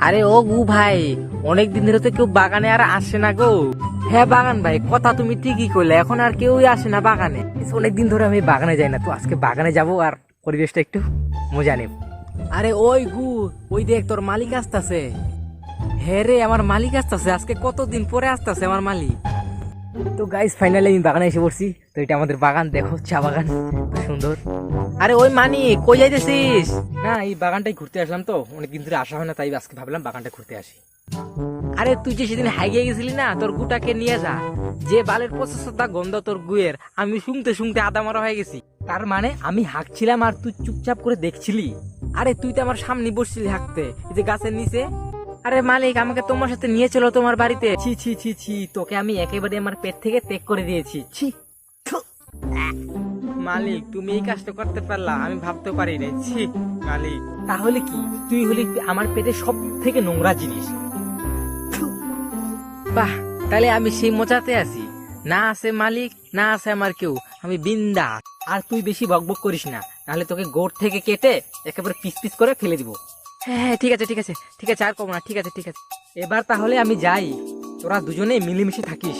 আরে ও গু ভাই, অনেকদিন ধরে তো কেউ বাগানে আর আসে না গো। হ্যাঁ বাগান ভাই, কথা তুমি ঠিকই কইলে, এখন আর কেউই আসে না বাগানে। অনেকদিন ধরে আমি বাগানে যাই না, তো আজকে বাগানে যাব আর পরিবেশটা একটু মজা নেব। আরে ওই গু, ওই দেখ তোর মালিক আসতেছে। হ্যাঁ রে, আমার মালিক আসতেছে, আজকে কতদিন পরে আসতেছে আমার মালিক। তো গাইস ফাইনালি আমি বাগানে এসে পড়ছি। তো এটা আমাদের বাগান, দেখো চা বাগান সুন্দর। আরে ওই মানিক, কই যাইতেছিস? না, এই বাগানটাই ঘুরতে আসলাম, তো অনেকদিন ধরে আসা হয় না, তাই আজকে ভাবলাম বাগানটা ঘুরতে আসি। আরে তুই যে সেদিন হাইগে গেছিলি না, তোর গুটাকে নিয়ে যা। যে বালের প্রসেসরটা গন্ধ তোর গুয়ের, আমি শুনতে শুনতে আদা মারা হয়ে গেছি। তার মানে আমি হাঁকছিলাম আর তুই চুপচাপ করে দেখছিলি? আরে তুই তো আমার সামনে বসছিলি হাঁকতে, এই যে গাছের নিচে। আরে মালিক, আমাকে তোমার সাথে নিয়ে চলো তোমার বাড়িতে। ছি ছি ছি ছি, তোকে আমি একেবারে আমার পেট থেকে ত্যাগ করে দিয়েছি। ছি, থু। মালিক, তুমি এই কাজটা করতে পারলা, আমি ভাবতে পারি নাই। ছি মালিক, তাহলে কি তুই হলি আমার পেটে সব থেকে নোংরা জিনিস। থু। বাহ, তাহলে আমি সেই মজাতে আছি, না আছে মালিক, না আছে আমার কেউ, আমি বিন্দাস। আর তুই বেশি বকবক করিস না, নাহলে তোকে গোড় থেকে কেটে একেবারে পিস পিস করে ফেলে দিব। হ্যাঁ হ্যাঁ, ঠিক আছে ঠিক আছে ঠিক আছে, আর কমো না, ঠিক আছে ঠিক আছে। এবার তাহলে আমি যাই, তোরা দুজনে মিলেমিশে থাকিস।